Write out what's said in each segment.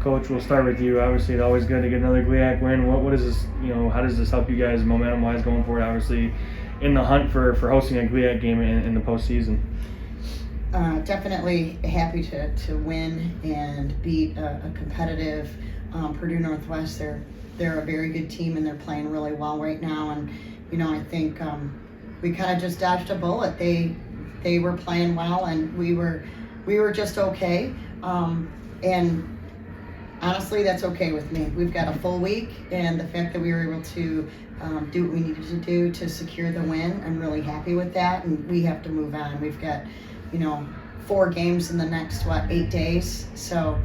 Coach, we'll start with you. Obviously, it's always good to get another GLIAC win. What is this? How does this help you guys momentum-wise going forward? Obviously, in the hunt for hosting a GLIAC game in the postseason. Definitely happy to win and beat a competitive Purdue Northwest. They're a very good team and they're playing really well right now. And I think we kind of just dodged a bullet. They were playing well and we were just okay. And honestly, that's okay with me. We've got a full week, and the fact that we were able to do what we needed to do to secure the win, I'm really happy with that. And we have to move on. We've got 4 games in the next 8 days, so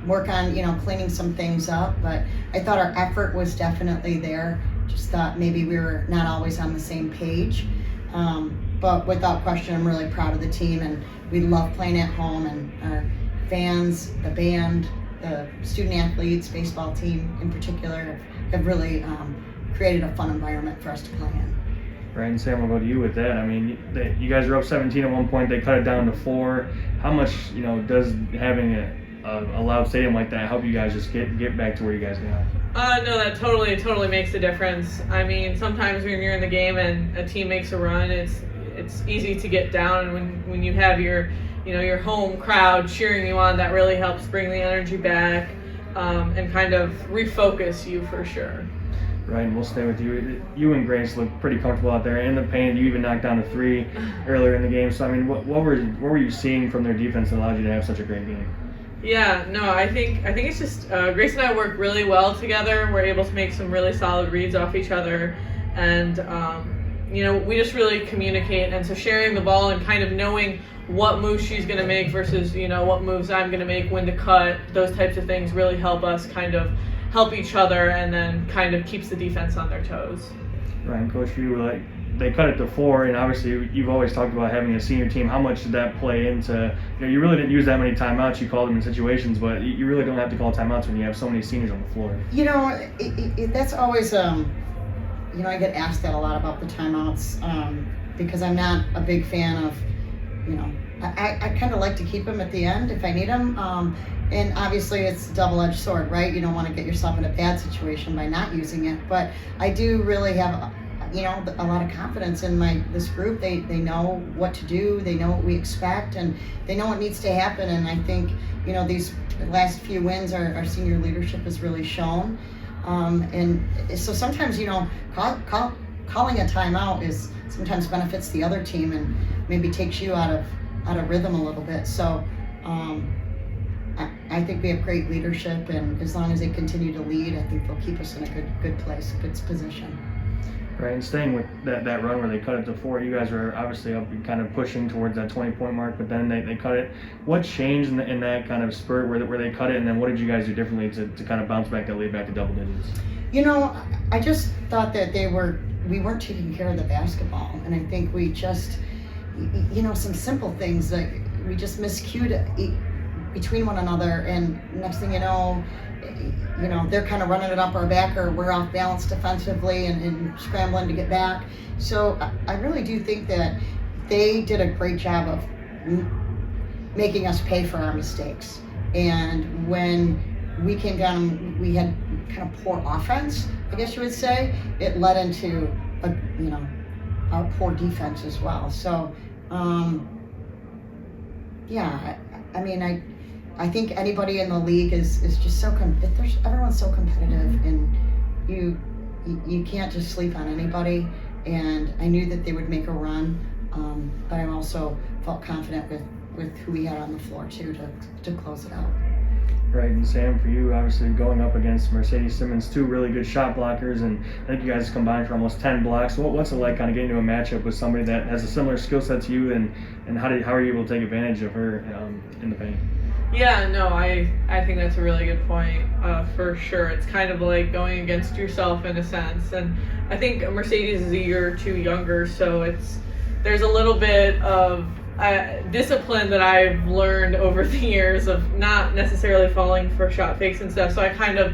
work on cleaning some things up. But I thought our effort was definitely there. Just thought maybe we were not always on the same page, but without question I'm really proud of the team, and we love playing at home, and our fans, the band, the student athletes, baseball team in particular have really created a fun environment for us to play in. Right, and Sam, we'll go to you with that. I mean, you guys were up 17 at one point. They cut it down to 4. How much, does having a loud stadium like that help you guys just get back to where you guys got? No, that totally makes a difference. I mean, sometimes when you're in the game and a team makes a run, it's easy to get down. And when you have your home crowd cheering you on, that really helps bring the energy back and kind of refocus you for sure. Right, and we'll stay with you. You and Grace look pretty comfortable out there in the paint. You even knocked down a 3 earlier in the game. So, I mean, what were you seeing from their defense that allowed you to have such a great game? Yeah, no, I think it's just Grace and I work really well together. We're able to make some really solid reads off each other, and we just really communicate. And so sharing the ball and kind of knowing what moves she's going to make versus what moves I'm going to make, when to cut, those types of things really help us kind of help each other, and then kind of keeps the defense on their toes. Right, and Coach, they cut it to 4, and obviously you've always talked about having a senior team. How much did that play into, you really didn't use that many timeouts. You called them in situations, but you really don't have to call timeouts when you have so many seniors on the floor. That's always, I get asked that a lot about the timeouts because I'm not a big fan of, I kind of like to keep them at the end if I need them. And obviously it's a double-edged sword, right? You don't want to get yourself in a bad situation by not using it. But I do really have, a lot of confidence in this group. They know what to do. They know what we expect, and they know what needs to happen. And I think, these last few wins, our senior leadership has really shown. And so sometimes, calling a timeout is sometimes benefits the other team and maybe takes you out of rhythm a little bit. So. I think we have great leadership, and as long as they continue to lead, I think they'll keep us in a good place, a good position. Right, and staying with that run where they cut it to 4, you guys were obviously up and kind of pushing towards that 20-point mark, but then they cut it. What changed in that kind of spurt where they cut it, and then what did you guys do differently to kind of bounce back that lead back to double digits? I just thought that we weren't taking care of the basketball, and I think we just, some simple things that we just miscued between one another, and next thing you know, they're kind of running it up our back, or we're off balance defensively and scrambling to get back. So I really do think that they did a great job of making us pay for our mistakes. And when we came down, we had kind of poor offense, I guess you would say. It led into our poor defense as well. So I think anybody in the league is just so everyone's so competitive, and you can't just sleep on anybody. And I knew that they would make a run, but I also felt confident with who we had on the floor too to close it out. Right, and Sam, for you, obviously going up against Mercedes Simmons, 2 really good shot blockers, and I think you guys combined for almost 10 blocks. What's it like kind of getting into a matchup with somebody that has a similar skill set to you, and how are you able to take advantage of her in the paint? Yeah, no, I think that's a really good point, for sure. It's kind of like going against yourself in a sense, and I think Mercedes is a year or 2 younger, so there's a little bit of discipline that I've learned over the years of not necessarily falling for shot fakes and stuff. So I kind of,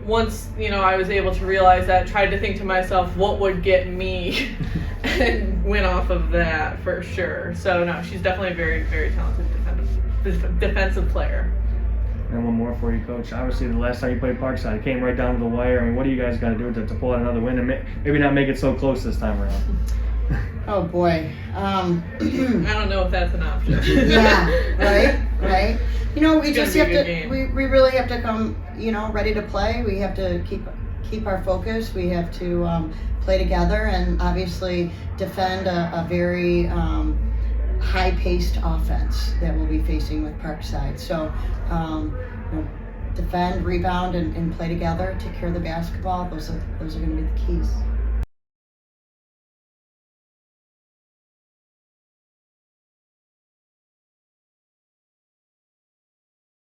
once I was able to realize that, tried to think to myself, what would get me, and went off of that for sure. So no, she's definitely a very, very talented defensive player. And one more for you, Coach. Obviously, the last time you played Parkside, it came right down to the wire. I mean, what do you guys got to do to pull out another win and maybe not make it so close this time around? Oh boy. I don't know if that's an option. Yeah, right. You know, we It's just gonna have be a to. good game. We really have to come, you know, ready to play. We have to keep our focus. We have to play together and obviously defend a very high-paced offense that we'll be facing with Parkside. So, you know, defend, rebound, and play together. Take care of the basketball. Those are going to be the keys.